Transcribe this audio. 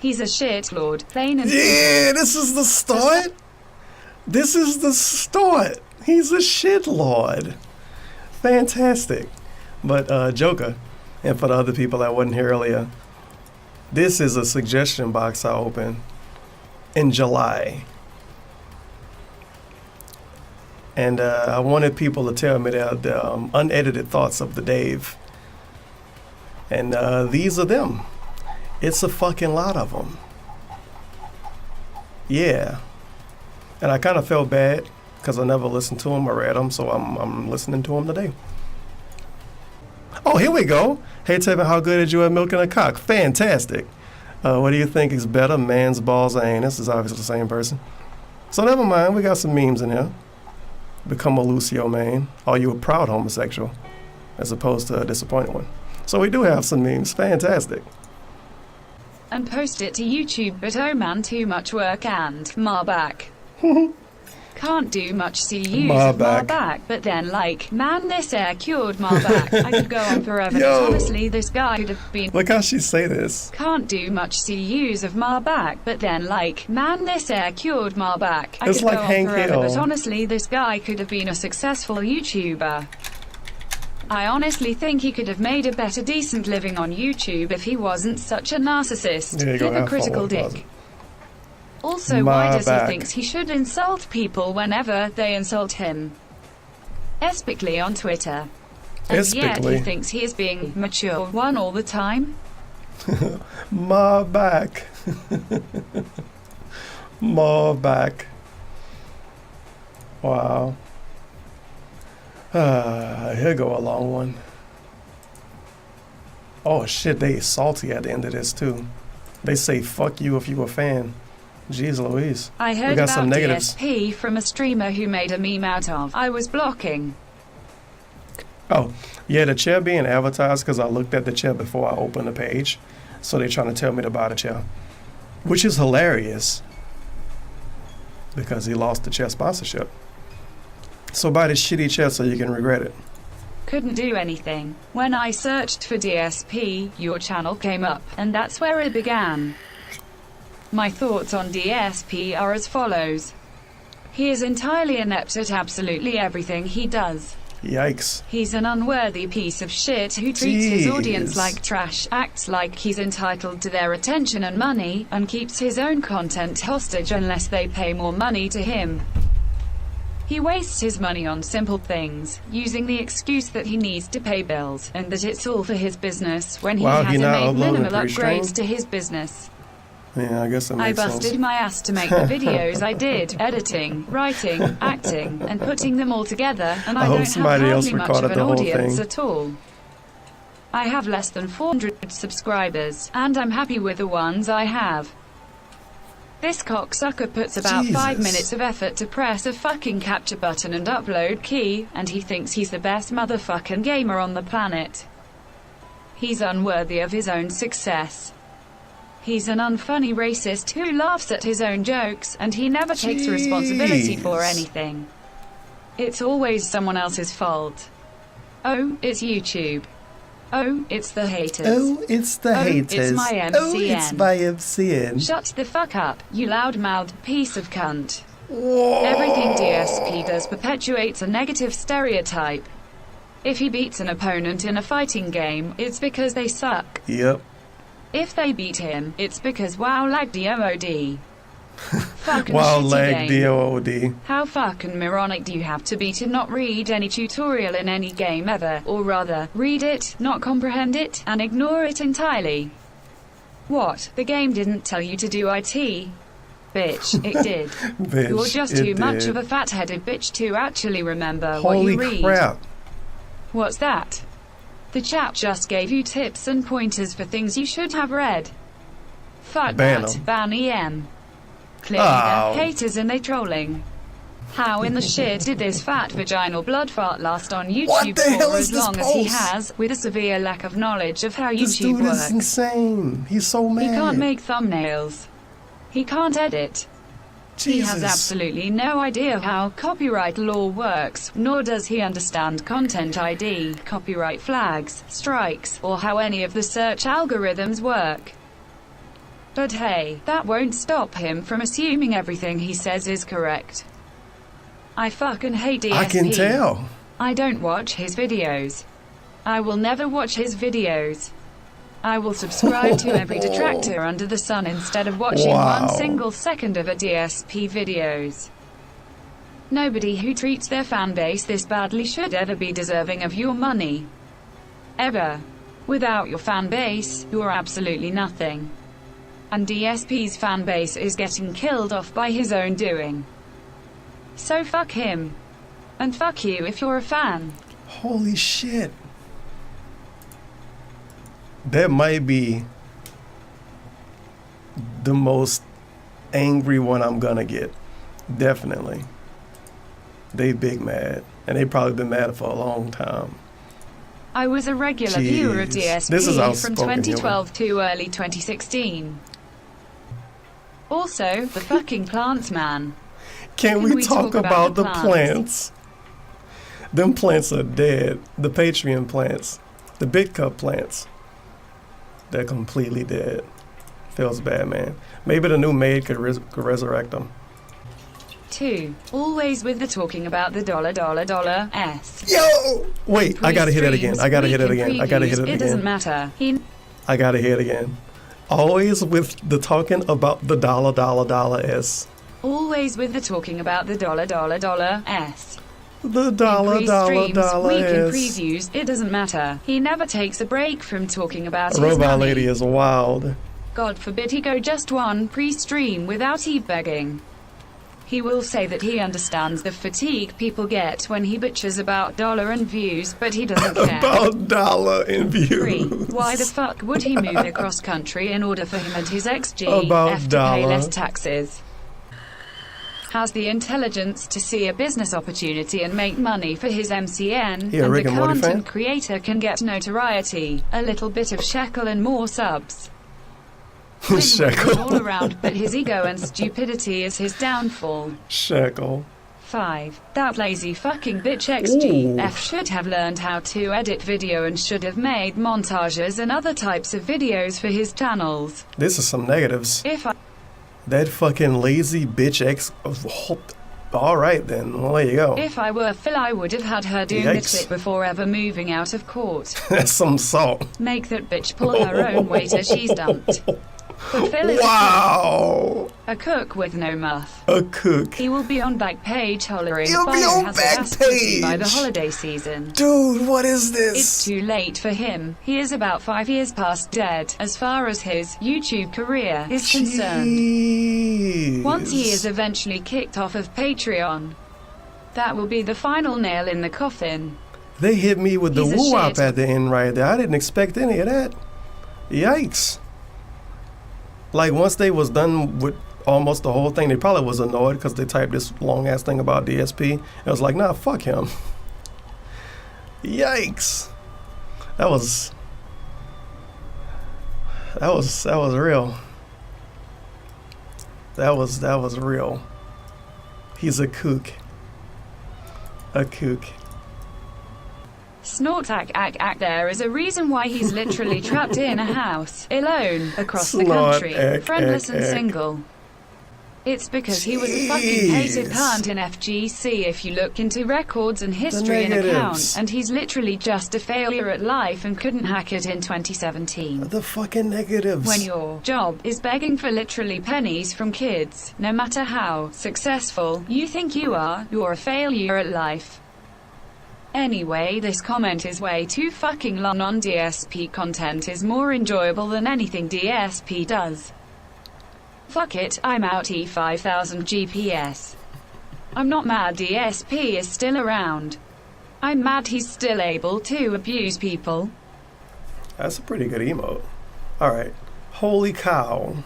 He's a shitlord, plain and Yeah, this is the start. This is the start. He's a shitlord. Fantastic. But Joker, and for the other people that wasn't here earlier, this is a suggestion box I opened in July. And I wanted people to tell me their unedited thoughts of the Dave. And these are them. It's a fucking lot of them. Yeah. And I kind of felt bad because I never listened to them or read them, so I'm listening to them today. Oh, here we go. Hey, Tevin, how good are you at milking a cock? Fantastic. What do you think is better, man's balls or anus? Is obviously the same person. So never mind, we got some memes in here. Become a Lucio, man. Are you a proud homosexual? As opposed to a disappointed one. So we do have some memes. Fantastic. and post it to YouTube, but oh man, too much work and ma back. Can't do much, see use Ma of ma back. back, but then like, man, this air cured ma back. I could go on forever, Yo. but honestly this guy could have been. Look how she say this. Can't do much, see use of ma back, but then like, man, this air cured ma back. I It's could like go on Hank forever, but Hill. honestly this guy could have been a successful YouTuber. I honestly think he could have made a better decent living on YouTube if he wasn't such a narcissist, There you go, have hypocritical fun with dick. Also, Ma why does back. he think he should insult people whenever they insult him? Especially on Twitter. And yet Especially. he thinks he is being mature one all the time? Ma back. Ma back. Wow. Here go a long one. Oh shit, they salty at the end of this too. They say fuck you if you a fan. Jeez Louise. I We heard got about some negatives. DSP from a streamer who made a meme out of I was blocking. Oh, yeah, the chair being advertised because I looked at the chair before I opened the page. So they're trying to tell me to buy the chair. Which is hilarious. Because he lost the chair sponsorship. So buy this shitty chair so you can regret it. Couldn't do anything. When I searched for DSP, your channel came up, and that's where it began. My thoughts on DSP are as follows. He is entirely inept at absolutely everything he does. Yikes. He's an unworthy piece of shit who treats his audience Jeez. like trash, acts like he's entitled to their attention and money, and keeps his own content hostage unless they pay more money to him. He wastes his money on simple things, using the excuse that he needs to pay bills, and that it's all for his business, when he Wow, has he not made uploaded minimal pre-stream? upgrades to his business. Yeah, I guess that I makes busted sense. my ass to make the videos I did, editing, writing, acting, and putting them all together, and I I hope don't somebody have else hardly much of recorded an the whole audience thing. at all. I have less than 400 subscribers, and I'm happy with the ones I have. This cocksucker puts about 5 Jesus. minutes of effort to press a fucking capture button and upload key, and he thinks he's the best motherfucking gamer on the planet. He's unworthy of his own success. He's an unfunny racist who laughs at his own jokes, and he never takes responsibility for Jeez. anything. It's always someone else's fault. Oh, it's YouTube. Oh, it's the haters. Oh, it's the Oh, it's haters. my Oh, it's MCN. my MCN. Shut the fuck up, you loud-mouthed piece of cunt. Whoa. Everything DSP does perpetuates a negative stereotype. If he beats an opponent in a fighting game, it's because they suck. Yep. If they beat him, it's because wow lag DOOD. Fucking Wow, shitty lag game. DOOD. How fucking moronic do you have to be to not read any tutorial in any game ever, or rather, read it, not comprehend it, and ignore it entirely? What, the game didn't tell you to do IT? Bitch, it did. Bitch, You're just it too much did. of a fat-headed bitch to actually remember what Holy you read. crap. What's that? The chat just gave you tips and pointers for things you should have read. Fuck Ban that, 'em. ban EM. Clearly Oh. they're haters and they trolling. How in the shit did this fat vaginal blood fart last on YouTube What the hell for is as this long as he post? has, with a severe lack of knowledge of how This YouTube dude is works? insane. He's so mad. He can't make thumbnails. He can't edit. He Jesus. has absolutely no idea how copyright law works, nor does he understand Content ID, copyright flags, strikes, or how any of the search algorithms work. But hey, that won't stop him from assuming everything he says is correct. I fucking hate DSP. I can tell. I don't watch his videos. I will never watch his videos. I will subscribe to every detractor under the sun instead of watching one single second of a DSP videos. Nobody who treats their fanbase this badly should ever be deserving of your money. Ever. Without your fanbase, you're absolutely nothing. And DSP's fanbase is getting killed off by his own doing. So fuck him. And fuck you if you're a fan. Holy shit. That might be the most angry one I'm gonna get. Definitely. They big mad. And they probably been mad for a long time. I was a regular viewer of DSP This is from 2012 to early 2016. Also, the fucking plants, man. Can we talk about the plants? Them plants are dead. The Patreon plants. The Big Cup plants. They're completely dead. Feels bad, man. Maybe the new maid could resurrect them. 2. Always with the talking about the dollar S. Yo! Wait, I gotta hear that again. I gotta hear that again. I gotta hear that again. It doesn't matter. I gotta hear it again. Always with the talking about the dollar S. Always with the talking about the dollar S. The dollar Week in S. previews, it doesn't matter. He never takes a break from talking about his Robot money. lady is wild. God forbid he go just one pre-stream without he begging. He will say that he understands the fatigue people get when he bitches about dollar and views, but he doesn't care. About dollar and views. 3. Why the fuck would he move across country in order for him and his XG About to dollar. pay less taxes? Has the intelligence to see a business opportunity and make money for his MCN, He a and Rick the and Morty fan? content creator can get notoriety, a little bit of shekel and more subs. Shekel. All around, but his ego and stupidity is his downfall. Shekel. 5. That lazy fucking bitch XGF should have learned how to edit video and should have made montages and other types of videos for his channels. This is some negatives. That fucking lazy bitch X. Alright then. Well, there you go. If I were Phil, I would have had her doing the Yikes. clip before ever moving out of court. That's some salt. Make that bitch pull her own weight as she's dumped. But Phil is Wow. a cook with no muff. A cook. He will be on Backpage hollering He'll be on Backpage by the Backpage. holiday season. Dude, what is It's this? too late for him. He is about 5 years past dead, as far as his YouTube career is concerned. Jeez. Once he is eventually kicked off of Patreon, that will be the final nail in the coffin. They hit me with the He's a woo-wop shit. at the end right there. I didn't expect any of that. Yikes. Like, once they was done with almost the whole thing, they probably was annoyed because they typed this long-ass thing about DSP. And I was like, nah, fuck him. Yikes. That was real. That was real. He's a kook. A kook. Snort ack. There is a reason why he's literally trapped in a house, alone, across the Snort, country, ack, friendless ack, and ack. single. It's because he was a fucking hated cunt in FGC if you look into records and history and negatives. accounts, and he's literally just a failure at life and couldn't hack it in 2017. The fucking negatives. When your job is begging for literally pennies from kids, no matter how successful you think you are, you're a failure at life. Anyway, this comment is way too fucking long on DSP. Content is more enjoyable than anything DSP does. Fuck it, I'm out E5000 GPS. I'm not mad DSP is still around. I'm mad he's still able to abuse people. That's a pretty good emote. Alright. Holy cow.